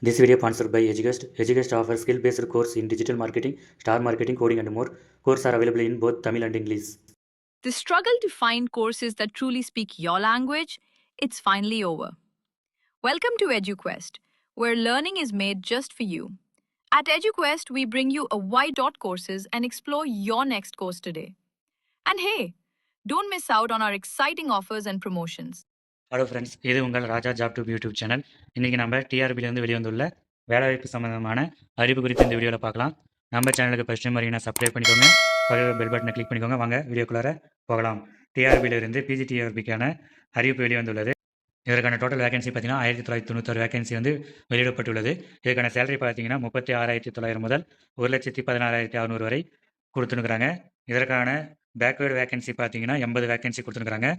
This video sponsored by EduQuest. EduQuest offers skill-based course in digital marketing, star marketing, coding and more. Courses are available in both Tamil and English. The struggle to find courses that truly speak your language, it's finally over. Welcome to EduQuest, where learning is made just for you. At EduQuest, we bring you a wide dot courses and explore your next course today. And hey, don't miss out on our exciting offers and promotions. Hello friends, இது உங்கள் ராஜா job tube YouTube channel. இன்றைக்கி நம்ம டிஆர்பிலேருந்து வெளிவந்துள்ள வேலைவாய்ப்பு சம்மந்தமான அறிவு குறித்து இந்த வீடியோவில் பார்க்கலாம். நம்ம சேனலுக்கு ஃபஸ்ட் டைம் வரீங்கன்னா சப்ஸ்கிரைப் பண்ணிக்கோங்க, பக்கத்தில் பெல் பட்டனை கிளிக் பண்ணிக்கோங்க. வாங்க வீடியோக்குள்ளார போகலாம். டிஆர்பியிலிருந்து பிஜிடிஆர்பிக்கான அறிவிப்பு வெளிவந்துள்ளது. இதற்கான டோட்டல் வேகன்சி பார்த்தீங்கன்னா 1996 வேகன்சி வந்து வெளியிடப்பட்டுள்ளது. இதுக்கான சேலரி பார்த்தீங்கன்னா 36,900 முதல் 1,16,600 வரை கொடுத்துருக்குறாங்க. இதற்கான பேக்வேர்டு வேகன்சி பார்த்தீங்கன்னா 80 வேகன்சி கொடுத்துருக்காங்க.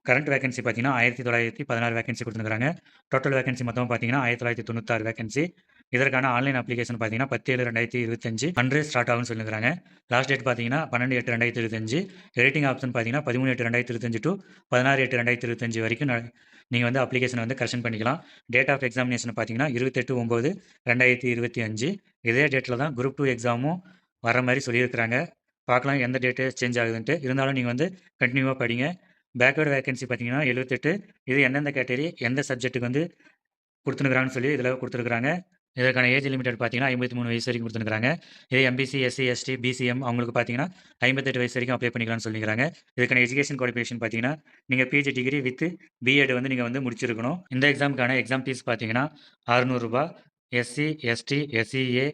கரண்ட் வேகன்சி பார்த்தீங்கன்னா 1916 வேகன்சி கொடுத்துருக்காங்க. டோட்டல் வேகன்சி மொத்தம் பார்த்தீங்கன்னா 1996 வேகன்சி. இதற்கான ஆன்லைன் அப்ளிகேஷன் பார்த்தீங்கன்னா 10/7/2025 அன்று ஸ்டார்ட் ஆகும்னு சொல்லியிருக்காங்க. லாஸ்ட் டேட் பார்த்தீங்கன்னா 12/8/2025. எடிட்டிங் ஆப்ஷன் பார்த்தீங்கன்னா 13/8/2025 டு 16/8/2025 வரைக்கும் நீங்கள் வந்து அப்ளிகேஷனை வந்து கரெக்ஷன் பண்ணிக்கலாம். டேட் ஆஃப் எக்ஸாமினேஷன் பார்த்தீங்கன்னா 28/9/2025. இதே டேட்டில் தான் குரூப் 2 எக்ஸாமும் வர மாதிரி சொல்லியிருக்கிறாங்க. பார்க்கலாம் எந்த டேட்டு சேஞ்ச் ஆகுதுன்ட்டு. இருந்தாலும் நீங்கள் வந்து கண்டினியூவாக படிங்க. பேக்வேர்டு வேகன்சி பார்த்தீங்கன்னா 78. இது எந்தெந்த கேட்டகரி எந்த சப்ஜெக்ட்டுக்கு வந்து கொடுத்துருக்குறாங்கன்னு சொல்லி இதில் கொடுத்துருக்குறாங்க. இதற்கான ஏஜ் லிமிட்டட் பார்த்தீங்கன்னா 53 வயசு வரைக்கும் கொடுத்துருக்காங்க. இதே எம்பிசி, எஸ்சி, எஸ்டி, பிசிஎம் அவங்களுக்கு பார்த்தீங்கன்னா 58 வயசு வரைக்கும் அப்ளை பண்ணிக்கலாம்னு சொல்லிக்கிறாங்க. இதுக்கான எஜுகேஷன் குவாலிஃபிகேஷன் பார்த்தீங்கன்னா நீங்கள் பிஜி டிகிரி வித் பிஎட் வந்து நீங்கள் வந்து முடிச்சிருக்கணும். இந்த எக்ஸாமுக்கான எக்ஸாம் ஃபீஸ் பார்த்தீங்கன்னா ரூ. 600. எஸ்சி, எஸ்டி, எஸ்சிஏ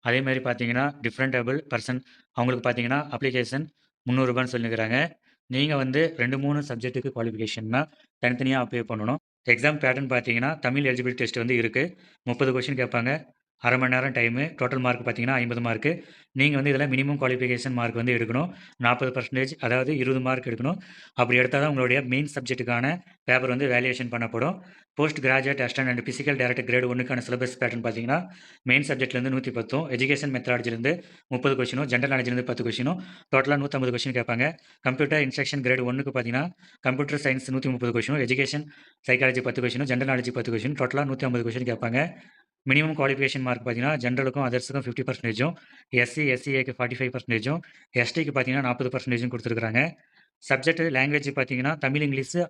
அதே மாதிரி பார்த்தீங்கன்னா டிஃப்ரெண்டபிள் பர்சன் அவங்களுக்கு பார்த்தீங்கன்னா அப்ளிகேஷன் ரூ. 300 சொல்லியிருக்கிறாங்க. நீங்கள் வந்து 2-3 சப்ஜெக்ட்டுக்கு குவாலிஃபிகேஷன்னா தனித்தனியாக அப்ளை பண்ணணும். எக்ஸாம் பேட்டர்ன் பார்த்தீங்கன்னா தமிழ் எலிஜிபிலிட்டி டெஸ்ட் வந்து இருக்குது. 30 கொஸ்டின் கேட்பாங்க. அரை மணி நேரம் டைமு. டோட்டல் மார்க் பார்த்தீங்கன்னா 50 மார்க்கு. நீங்கள் வந்து இதில் மினிமம் குவாலிஃபிகேஷன் மார்க் வந்து எடுக்கணும். 40%, அதாவது 20 மார்க் எடுக்கணும். அப்படி எடுத்தால் தான் உங்களுடைய மெயின் சப்ஜெக்ட்டுக்கான பேப்பர் வந்து வேல்யூவேஷன் பண்ணப்படும். Post graduate assistant and physical director grade 1க்கான சிலபஸ் பேட்டர்ன் பார்த்தீங்கன்னா மெயின் சப்ஜெக்ட்லேருந்து 110, எஜுகேஷன் மெத்தடாலஜிலேருந்து 30 கொஸ்டினும், ஜென்ரல் நாலேஜ்லேருந்து 10 கொஸ்டினும், டோட்டலாக 150 கொஸ்டின் கேட்பாங்க. கம்ப்யூட்டர் இன்ஸ்ட்ரக்ஷன் கிரேட் 1க்கு பார்த்தீங்கன்னா கம்ப்யூட்டர் சயின்ஸ் 130 கொஸ்டினும், எஜுகேஷன் சைக்காலஜி 10 கொஸ்டினும், ஜென்ரல் நாலேஜ் 10 கொஸ்டின், டோட்டலாக 150 கொஸ்டின் கேட்பாங்க. மினிமம் குவாலிஃபிகேஷன் மார்க் பார்த்தீங்கன்னா ஜென்ரலுக்கும் அதர்ஸுக்கும் 50%, எஸ்சி, எஸ்சிஏக்கு 45%, எஸ்டிக்கு பார்த்தீங்கன்னா 40% கொடுத்துருக்காங்க. சப்ஜெக்ட் லாங்குவேஜ் பார்த்தீங்கன்னா தமிழ், இங்கிலீஷு.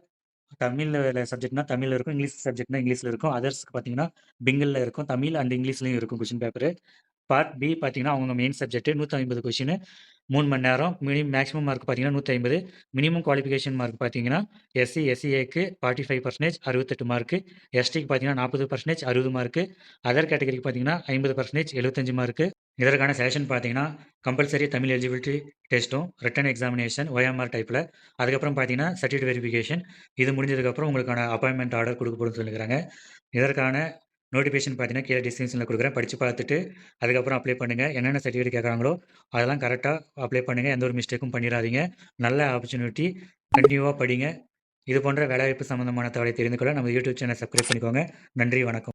தமிழில் சப்ஜெக்ட்னா தமிழில் இருக்கும், இங்கிலீஷ் சப்ஜெக்ட்னா இங்கிலீஷில் இருக்கும். அதர்ஸ்க்கு பார்த்தீங்கன்னா பிங்கிளில் இருக்கும், தமிழ் அண்ட் இங்கிலீஷ்லையும் இருக்கும் கொஸ்டின் பேப்பரு. பார்ட் பி பார்த்தீங்கன்னா அவங்க மெயின் சப்ஜெக்ட் 150 கொஸ்டின், 3 மணி நேரம். மேக்ஸிமம் மார்க் பார்த்தீங்கன்னா 150. மினிமம் குவாலிஃபிகேஷன் மார்க் பார்த்தீங்கன்னா எஸ்சி, எஸ்சிஏக்கு 45%, 68 மார்க்கு. எஸ்டிக்கு பார்த்தீங்கன்னா 40%, 60 மார்க்கு. அதர் கேட்டகரிக்கு பார்த்தீங்கன்னா 50%, 75 மார்க்கு. இதற்கான செலெக்ஷன் பார்த்தீங்கன்னா கம்பல்சரி தமிழ் எலிஜிபிலிட்டி டெஸ்ட்டும், ரிட்டன் எக்ஸாமினேஷன் OMR டைப்பில். அதுக்கப்புறம் பார்த்தீங்கன்னா சர்டிஃபிகேட் வெரிஃபிகேஷன். இது முடிஞ்சதுக்கப்புறம் உங்களுக்கான அப்பாயின்மெண்ட் ஆர்டர் கொடுக்கப்படும் சொல்லியிருக்காங்க. இதற்கான நோட்டிஃபிகேஷன் பார்த்தீங்கன்னா கீழே டிஸ்கிரிப்ஷனில் கொடுக்குறேன். படித்து பார்த்துட்டு அதுக்கப்புறம் அப்ளை பண்ணுங்கள். என்னென்ன சர்டிஃபிகேட் கேட்குறாங்களோ அதெல்லாம் கரெக்டாக அப்ளை பண்ணுங்கள். எந்த ஒரு மிஸ்டேக்கும் பண்ணிடாதீங்க. நல்ல ஆப்பர்ச்சுனிட்டி. கண்டினியூவாக படிங்க. இது போன்ற வேலைவாய்ப்பு சம்மந்தமான தகவலை தெரிந்து கொள்ள நம்ம யூடியூப் சேனல் சப்ஸ்கிரைப் பண்ணிக்கோங்க. நன்றி, வணக்கம்.